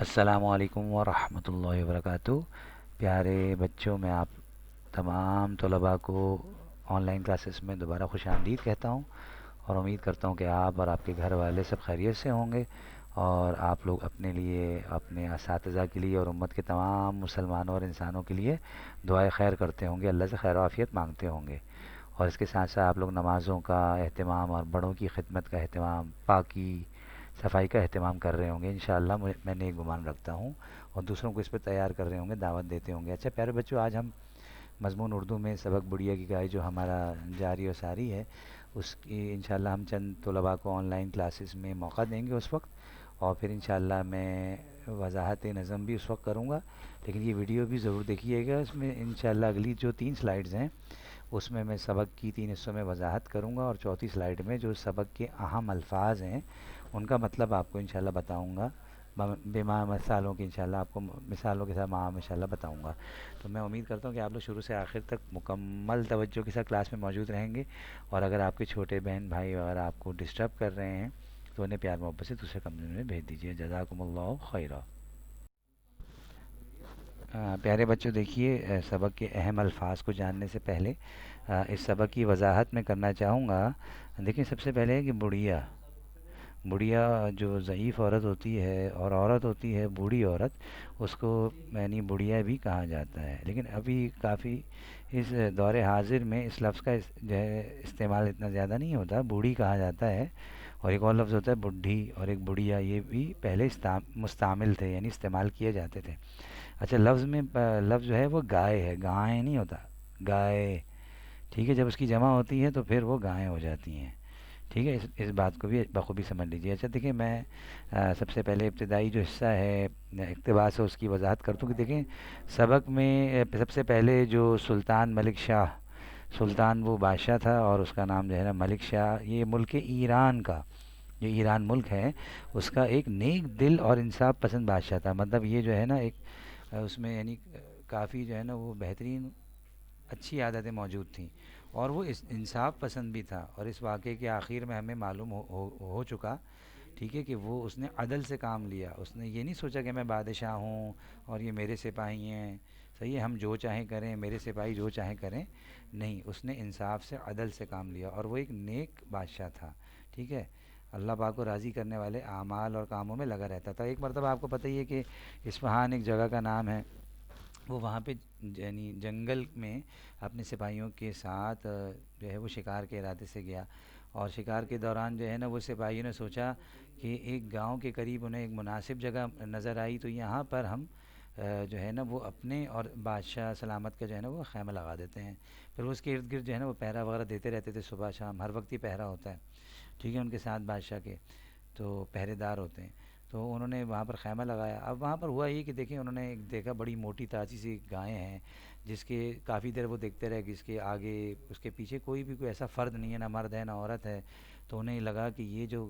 السلام علیکم ورحمۃ اللہ وبرکاتہ۔ پیارے بچوں، میں آپ تمام طلباء کو آن لائن کلاسز میں دوبارہ خوش آمدید کہتا ہوں، اور امید کرتا ہوں کہ آپ اور آپ کے گھر والے سب خیریت سے ہوں گے، اور آپ لوگ اپنے لیے، اپنے اساتذہ کے لیے اور امت کے تمام مسلمانوں اور انسانوں کے لیے دعائے خیر کرتے ہوں گے، اللہ سے خیر و عافیت مانگتے ہوں گے، اور اس کے ساتھ ساتھ آپ لوگ نمازوں کا اہتمام اور بڑوں کی خدمت کا اہتمام، پاکی صفائی کا اہتمام کر رہے ہوں گے انشاءاللہ۔ میں نیک گمان رکھتا ہوں، اور دوسروں کو اس پہ تیار کر رہے ہوں گے، دعوت دیتے ہوں گے۔ اچھا پیارے بچوں، آج ہم مضمون اردو میں سبق بڑھیا کی گائے جو ہمارا جاری و ساری ہے، اس کی انشاءاللہ ہم چند طلباء کو آن لائن کلاسز میں موقع دیں گے اس وقت، اور پھر انشاءاللہ میں وضاحت نظم بھی اس وقت کروں گا، لیکن یہ ویڈیو بھی ضرور دیکھیے گا۔ اس میں انشاءاللہ اگلی جو 3 سلائیڈز ہیں اس میں سبق کی 3 حصوں میں وضاحت کروں گا، اور چوتھی سلائیڈ میں جو سبق کے اہم الفاظ ہیں ان کا مطلب آپ کو انشاءاللہ بتاؤں گا، بما مثالوں کی، انشاءاللہ آپ کو مثالوں کے ساتھ انشاءاللہ بتاؤں گا۔ تو میں امید کرتا ہوں کہ آپ لوگ شروع سے آخر تک مکمل توجہ کے ساتھ کلاس میں موجود رہیں گے، اور اگر آپ کے چھوٹے بہن بھائی وغیرہ آپ کو ڈسٹرب کر رہے ہیں تو انہیں پیار محبت سے دوسرے کمرے میں بھیج دیجیے۔ جزاکم اللہ خیرہ۔ پیارے بچوں، دیکھیے، سبق کے اہم الفاظ کو جاننے سے پہلے اس سبق کی وضاحت میں کرنا چاہوں گا۔ دیکھیں، سب سے پہلے ہے کہ بڑھیا بڑھیا جو ضعیف عورت ہوتی ہے، اور عورت ہوتی ہے بوڑھی عورت، اس کو یعنی بڑھیا بھی کہا جاتا ہے، لیکن ابھی کافی اس دور حاضر میں اس لفظ کا جو ہے استعمال اتنا زیادہ نہیں ہوتا، بوڑھی کہا جاتا ہے، اور ایک اور لفظ ہوتا ہے بڈھی اور ایک بڑھیا، یہ بھی پہلے مستعمل تھے، یعنی استعمال کیے جاتے تھے۔ اچھا، لفظ میں لفظ جو ہے وہ گائے ہے، گائے نہیں ہوتا، گائے، ٹھیک ہے؟ جب اس کی جمع ہوتی ہے تو پھر وہ گائیں ہو جاتی ہیں، ٹھیک ہے؟ اس بات کو بھی بخوبی سمجھ لیجیے۔ اچھا دیکھیں، میں سب سے پہلے ابتدائی جو حصہ ہے اقتباس سے اس کی وضاحت کرتا ہوں کہ دیکھیں، سبق میں سب سے پہلے جو سلطان ملک شاہ، سلطان وہ بادشاہ تھا، اور اس کا نام جو ہے نا ملک شاہ، یہ ملک ایران کا، جو ایران ملک ہے اس کا ایک نیک دل اور انصاف پسند بادشاہ تھا۔ مطلب یہ جو ہے نا ایک اس میں یعنی کافی جو ہے نا وہ بہترین اچھی عادتیں موجود تھیں، اور وہ انصاف پسند بھی تھا، اور اس واقعے کے آخر میں ہمیں معلوم ہو چکا، ٹھیک ہے، کہ وہ اس نے عدل سے کام لیا، اس نے یہ نہیں سوچا کہ میں بادشاہ ہوں اور یہ میرے سپاہی ہیں، صحیح ہے، ہم جو چاہیں کریں، میرے سپاہی جو چاہیں کریں، نہیں، اس نے انصاف سے عدل سے کام لیا، اور وہ ایک نیک بادشاہ تھا، ٹھیک ہے؟ اللہ پاک کو راضی کرنے والے اعمال اور کاموں میں لگا رہتا تھا۔ ایک مرتبہ آپ کو پتہ ہی ہے کہ اصفہان ایک جگہ کا نام ہے، وہ وہاں پہ یعنی جنگل میں اپنے سپاہیوں کے ساتھ جو ہے وہ شکار کے ارادے سے گیا، اور شکار کے دوران جو ہے نا وہ سپاہیوں نے سوچا کہ ایک گاؤں کے قریب انہیں ایک مناسب جگہ نظر آئی، تو یہاں پر ہم جو ہے نا وہ اپنے اور بادشاہ سلامت کا جو ہے نا وہ خیمہ لگا دیتے ہیں۔ پھر وہ اس کے ارد گرد جو ہے نا وہ پہرا وغیرہ دیتے رہتے تھے، صبح شام ہر وقت ہی پہرا ہوتا ہے، ٹھیک ہے؟ ان کے ساتھ بادشاہ کے تو پہرے دار ہوتے ہیں، تو انہوں نے وہاں پر خیمہ لگایا۔ اب وہاں پر ہوا یہ کہ دیکھیں، انہوں نے ایک دیکھا بڑی موٹی تازی سی گائیں ہیں، جس کے کافی دیر وہ دیکھتے رہے کہ اس کے آگے اس کے پیچھے کوئی ایسا فرد نہیں ہے، نہ مرد ہے نہ عورت ہے، تو انہیں لگا کہ یہ جو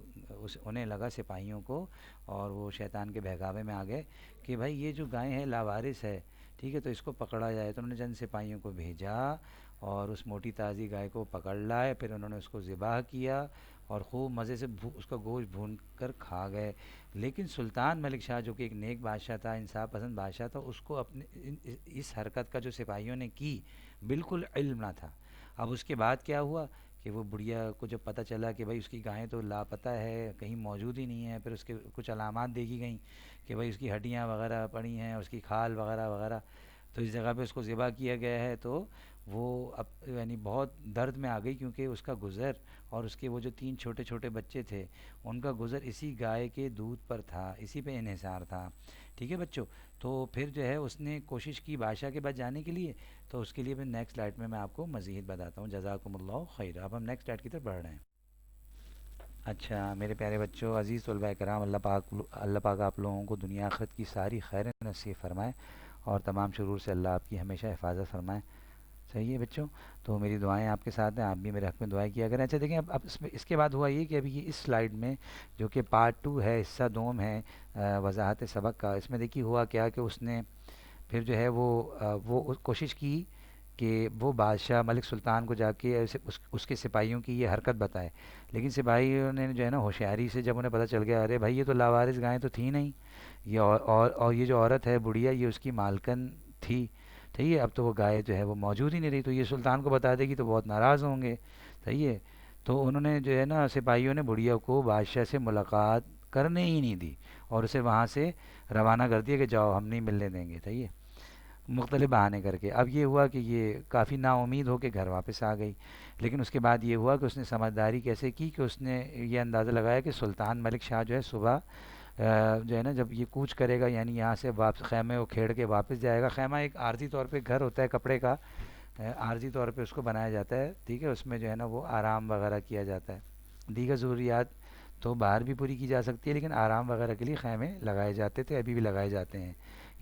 انہیں لگا سپاہیوں کو، اور وہ شیطان کے بہکاوے میں آ گئے کہ بھائی یہ جو گائیں ہے لاوارث ہے، ٹھیک ہے، تو اس کو پکڑا جائے۔ تو انہوں نے چند سپاہیوں کو بھیجا، اور اس موٹی تازی گائے کو پکڑ لائے، پھر انہوں نے اس کو ذبح کیا، اور خوب مزے سے اس کا گوشت بھون کر کھا گئے۔ لیکن سلطان ملک شاہ جو کہ ایک نیک بادشاہ تھا، انصاف پسند بادشاہ تھا، اس کو اپنے اس حرکت کا جو سپاہیوں نے کی بالکل علم نہ تھا۔ اب اس کے بعد کیا ہوا کہ وہ بڑھیا کو جب پتہ چلا کہ بھائی اس کی گائیں تو لاپتہ ہے، کہیں موجود ہی نہیں ہے، پھر اس کے کچھ علامات دیکھی گئیں کہ بھائی اس کی ہڈیاں وغیرہ پڑی ہیں، اس کی کھال وغیرہ وغیرہ، تو اس جگہ پہ اس کو ذبح کیا گیا ہے، تو وہ اب یعنی بہت درد میں آ گئی، کیونکہ اس کا گزر اور اس کے وہ جو 3 چھوٹے چھوٹے بچے تھے ان کا گزر اسی گائے کے دودھ پر تھا، اسی پہ انحصار تھا، ٹھیک ہے بچوں؟ تو پھر جو ہے اس نے کوشش کی بادشاہ کے پاس جانے کے لیے، تو اس کے لیے پھر نیکسٹ سلائیڈ میں آپ کو مزید بتاتا ہوں۔ جزاکم اللہ خیر۔ اب ہم نیکسٹ سلائیڈ کی طرف بڑھ رہے ہیں۔ اچھا میرے پیارے بچوں، عزیز طلباء کرام، اللہ پاک آپ لوگوں کو دنیا آخرت کی ساری خیریں نصیب فرمائے، اور تمام شرور سے اللہ آپ کی ہمیشہ حفاظت فرمائے، صحیح ہے بچوں؟ تو میری دعائیں آپ کے ساتھ ہیں، آپ بھی میرے حق میں دعائیں کیا کریں۔ اچھا دیکھیں، اب اس کے بعد ہوا یہ کہ ابھی یہ اس سلائیڈ میں جو کہ پارٹ 2 ہے، حصہ دوم ہے وضاحت سبق کا، اس میں دیکھیے ہوا کیا کہ اس نے پھر جو ہے وہ کوشش کی کہ وہ بادشاہ ملک سلطان کو جا کے اس کے سپاہیوں کی یہ حرکت بتائے، لیکن سپاہیوں نے جو ہے نا ہوشیاری سے جب انہیں پتہ چل گیا، ارے بھائی یہ تو لاوارث گائیں تو تھی نہیں، یہ اور یہ جو عورت ہے بڑھیا یہ اس کی مالکن تھی، صحیح ہے، اب تو وہ گائے جو ہے وہ موجود ہی نہیں رہی، تو یہ سلطان کو بتا دے گی تو بہت ناراض ہوں گے، صحیح ہے۔ تو انہوں نے جو ہے نا سپاہیوں نے بڑھیا کو بادشاہ سے ملاقات کرنے ہی نہیں دی، اور اسے وہاں سے روانہ کر دیا کہ جاؤ ہم نہیں ملنے دیں گے، صحیح ہے، مختلف بہانے کر کے۔ اب یہ ہوا کہ یہ کافی نا امید ہو کے گھر واپس آ گئی، لیکن اس کے بعد یہ ہوا کہ اس نے سمجھداری کیسے کی کہ اس نے یہ اندازہ لگایا کہ سلطان ملک شاہ جو ہے صبح جو ہے نا جب یہ کوچ کرے گا، یعنی یہاں سے واپس خیمے کو کھیڑ کے واپس جائے گا، خیمہ ایک عارضی طور پہ گھر ہوتا ہے کپڑے کا، عارضی طور پہ اس کو بنایا جاتا ہے، ٹھیک ہے، اس میں جو ہے نا وہ آرام وغیرہ کیا جاتا ہے، دیگر ضروریات تو باہر بھی پوری کی جا سکتی ہے، لیکن آرام وغیرہ کے لیے خیمے لگائے جاتے تھے، ابھی بھی لگائے جاتے ہیں،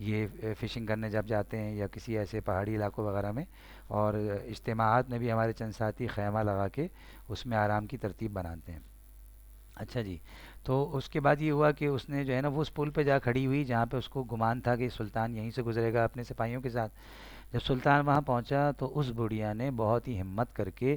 یہ فشنگ کرنے جب جاتے ہیں یا کسی ایسے پہاڑی علاقوں وغیرہ میں، اور اجتماعات میں بھی ہمارے چند ساتھی خیمہ لگا کے اس میں آرام کی ترتیب بناتے ہیں۔ اچھا جی، تو اس کے بعد یہ ہوا کہ اس نے جو ہے نا وہ اس پل پہ جا کھڑی ہوئی جہاں پہ اس کو گمان تھا کہ سلطان یہیں سے گزرے گا اپنے سپاہیوں کے ساتھ۔ جب سلطان وہاں پہنچا تو اس بڑھیا نے بہت ہی ہمت کر کے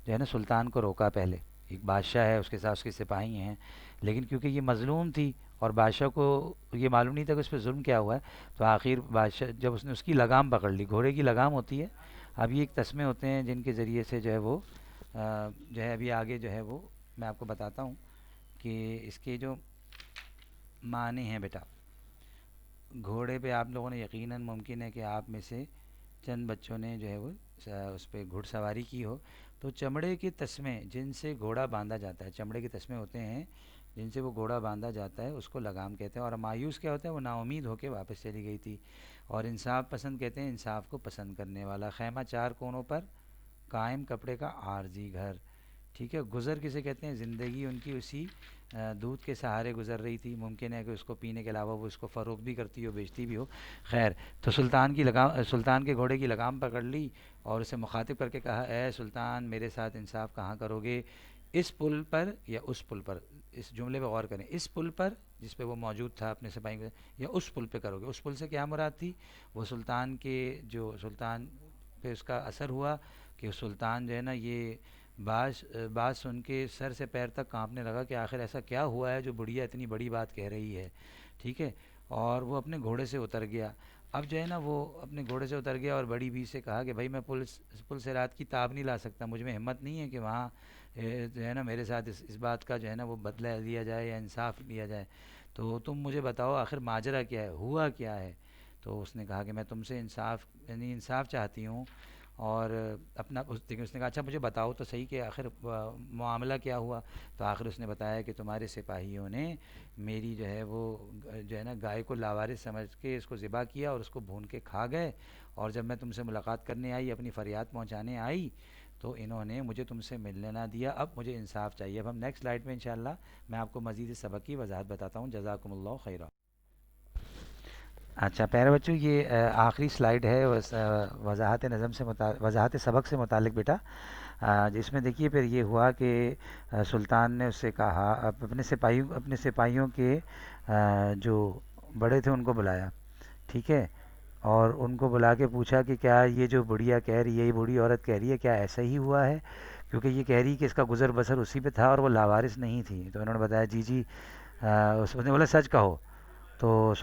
جو ہے نا سلطان کو روکا پہلے، ایک بادشاہ ہے اس کے ساتھ اس کے سپاہی ہیں، لیکن کیونکہ یہ مظلوم تھی اور بادشاہ کو یہ معلوم نہیں تھا کہ اس پہ ظلم کیا ہوا ہے، تو آخر بادشاہ جب اس نے اس کی لگام پکڑ لی، گھوڑے کی لگام ہوتی ہے، اب یہ ایک تسمے ہوتے ہیں جن کے ذریعے سے جو ہے وہ جو ہے ابھی آگے جو ہے وہ میں آپ کو بتاتا ہوں کہ اس کے جو معنی ہیں بیٹا، گھوڑے پہ آپ لوگوں نے یقیناً ممکن ہے کہ آپ میں سے چند بچوں نے جو ہے وہ اس پہ گھڑ سواری کی ہو، تو چمڑے کے تسمے جن سے گھوڑا باندھا جاتا ہے، چمڑے کے تسمے ہوتے ہیں جن سے وہ گھوڑا باندھا جاتا ہے، اس کو لگام کہتے ہیں، اور مایوس کیا ہوتا ہے، وہ نا امید ہو کے واپس چلی گئی تھی، اور انصاف پسند کہتے ہیں انصاف کو پسند کرنے والا، خیمہ چار کونوں پر قائم کپڑے کا عارضی گھر، ٹھیک ہے، گزر کسے کہتے ہیں، زندگی ان کی اسی دودھ کے سہارے گزر رہی تھی، ممکن ہے کہ اس کو پینے کے علاوہ وہ اس کو فروخت بھی کرتی ہو، بیچتی بھی ہو، خیر، تو سلطان کی لگام، سلطان کے گھوڑے کی لگام پکڑ لی اور اسے مخاطب کر کے کہا، اے سلطان میرے ساتھ انصاف کہاں کرو گے، اس پل پر یا اس پل پر، اس جملے پہ غور کریں، اس پل پر جس پہ وہ موجود تھا اپنے سپاہی کے، یا اس پل پہ کرو گے، اس پل سے کیا مراد تھی، وہ سلطان کے جو سلطان پہ اس کا اثر ہوا کہ سلطان جو ہے نا یہ بات سن کے سر سے پیر تک کانپنے لگا کہ آخر ایسا کیا ہوا ہے جو بڑھیا اتنی بڑی بات کہہ رہی ہے، ٹھیک ہے، اور وہ اپنے گھوڑے سے اتر گیا، اب جو ہے نا وہ اپنے گھوڑے سے اتر گیا اور بڑی بی سے کہا کہ بھائی میں پل سے رات کی تاب نہیں لا سکتا، مجھ میں ہمت نہیں ہے کہ وہاں جو ہے نا میرے ساتھ اس بات کا جو ہے نا وہ بدلہ لیا جائے یا انصاف لیا جائے، تو تم مجھے بتاؤ آخر ماجرا کیا ہے، ہوا کیا ہے، تو اس نے کہا کہ میں تم سے انصاف یعنی انصاف چاہتی ہوں، اور اپنا اس نے کہا اچھا مجھے بتاؤ تو صحیح کہ آخر معاملہ کیا ہوا، تو آخر اس نے بتایا کہ تمہارے سپاہیوں نے میری جو ہے وہ جو ہے نا گائے کو لاوارث سمجھ کے اس کو ذبح کیا اور اس کو بھون کے کھا گئے، اور جب میں تم سے ملاقات کرنے آئی، اپنی فریاد پہنچانے آئی، تو انہوں نے مجھے تم سے ملنے نہ دیا، اب مجھے انصاف چاہیے۔ اب ہم نیکسٹ سلائیڈ میں انشاءاللہ میں آپ کو مزید اس سبق کی وضاحت بتاتا ہوں، جزاکم اللہ خیرہ۔ اچھا پیارے بچوں، یہ آخری سلائیڈ ہے وضاحت نظم سے وضاحت سبق سے متعلق بیٹا، جس میں دیکھیے پھر یہ ہوا کہ سلطان نے اس سے کہا، اپنے سپاہیوں کے جو بڑے تھے ان کو بلایا، ٹھیک ہے، اور ان کو بلا کے پوچھا کہ کیا یہ جو بڑھیا کہہ رہی ہے، یہ بوڑھی عورت کہہ رہی ہے، کیا ایسا ہی ہوا ہے، کیونکہ یہ کہہ رہی کہ اس کا گزر بسر اسی پہ تھا اور وہ لاوارث نہیں تھی، تو انہوں نے بتایا جی جی، اس نے بولا سچ کہو، تو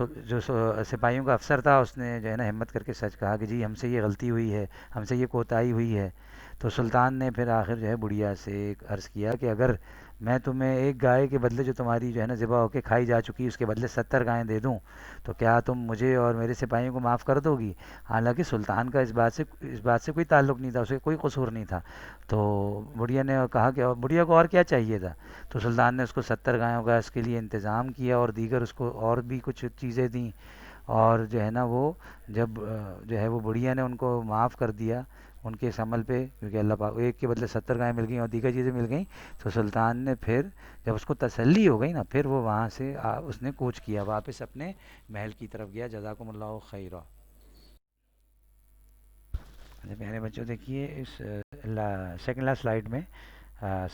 سپاہیوں کا افسر تھا اس نے جو ہے نا ہمت کر کے سچ کہا کہ جی ہم سے یہ غلطی ہوئی ہے، ہم سے یہ کوتاہی ہوئی ہے، تو سلطان نے پھر آخر جو ہے بڑھیا سے عرض کیا کہ اگر میں تمہیں ایک گائے کے بدلے جو تمہاری جو ہے نا ذبح ہو کے کھائی جا چکی اس کے بدلے 70 گائیں دے دوں تو کیا تم مجھے اور میرے سپاہیوں کو معاف کر دو گی؟ حالانکہ سلطان کا اس بات سے کوئی تعلق نہیں تھا، اسے کوئی قصور نہیں تھا، تو بڑھیا نے کہا کہ بڑھیا کو اور کیا چاہیے تھا، تو سلطان نے اس کو 70 گایوں کا اس کے لیے انتظام کیا اور دیگر اس کو اور بھی کچھ چیزیں دیں، اور جو ہے نا وہ جب جو ہے وہ بڑھیا نے ان کو معاف کر دیا ان کے اس عمل پہ، کیونکہ اللہ پاک ایک کے بدلے 70 گائیں مل گئیں اور دیگر چیزیں مل گئیں، تو سلطان نے پھر جب اس کو تسلی ہو گئی نا، پھر وہ وہاں سے اس نے کوچ کیا، واپس اپنے محل کی طرف گیا، جزاکم اللہ خیرہ۔ اچھا پیارے بچوں دیکھیے اس سیکنڈ لاسٹ سلائیڈ میں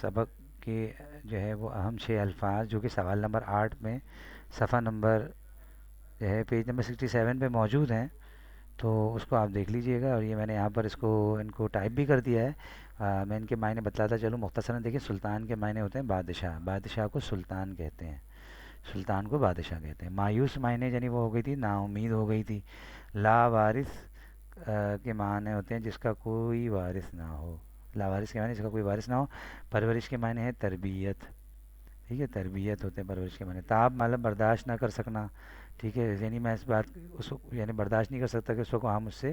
سبق کے جو ہے وہ اہم 6 الفاظ جو کہ سوال نمبر 8 میں صفحہ نمبر جو ہے پیج نمبر 67 پہ موجود ہیں، تو اس کو آپ دیکھ لیجئے گا، اور یہ میں نے یہاں پر اس کو ان کو ٹائپ بھی کر دیا ہے۔ میں ان کے معنی بتلاتا چلوں مختصراً۔ دیکھیں، سلطان کے معنی ہوتے ہیں بادشاہ، بادشاہ کو سلطان کہتے ہیں، سلطان کو بادشاہ کہتے ہیں۔ مایوس معنی یعنی وہ ہو گئی تھی، نا امید ہو گئی تھی۔ لا وارث کے معنی ہوتے ہیں جس کا کوئی وارث نہ ہو، لاوارث کے معنی جس کا کوئی وارث نہ ہو۔ پرورش کے معنی ہے تربیت، ٹھیک ہے، تربیت ہوتے ہیں پرورش کے معنی۔ تاب مطلب برداشت نہ کر سکنا، ٹھیک ہے، یعنی میں اس بات اس کو یعنی برداشت نہیں کر سکتا کہ اس کو وہاں مجھ سے،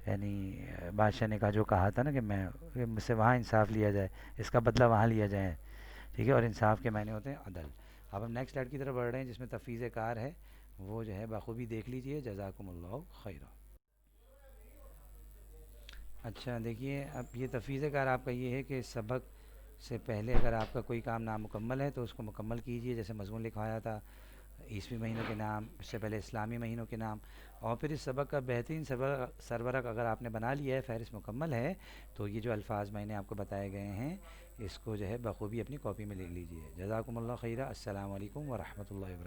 یعنی بادشاہ نے کہا جو کہا تھا نا کہ مجھ سے وہاں انصاف لیا جائے، اس کا بدلہ وہاں لیا جائے، ٹھیک ہے۔ اور انصاف کے معنی ہوتے ہیں عدل۔ اب ہم نیکسٹ سلائڈ کی طرف بڑھ رہے ہیں جس میں تفویض کار ہے، وہ جو ہے بخوبی دیکھ لیجئے۔ جزاکم اللہ خیرہ۔ اچھا دیکھیے، اب یہ تفویض کار آپ کا یہ ہے کہ سبق سے پہلے اگر آپ کا کوئی کام نامکمل ہے تو اس کو مکمل کیجئے، جیسے مضمون لکھوایا تھا، عیسوی مہینوں کے نام، اس سے پہلے اسلامی مہینوں کے نام، اور پھر اس سبق کا بہترین سرورق اگر آپ نے بنا لیا ہے، فہرست مکمل ہے، تو یہ جو الفاظ میں نے آپ کو بتائے گئے ہیں اس کو جو ہے بخوبی اپنی کاپی میں لکھ لیجئے۔ جزاکم اللہ خیرہ۔ السلام علیکم ورحمۃ اللہ وبرکاتہ۔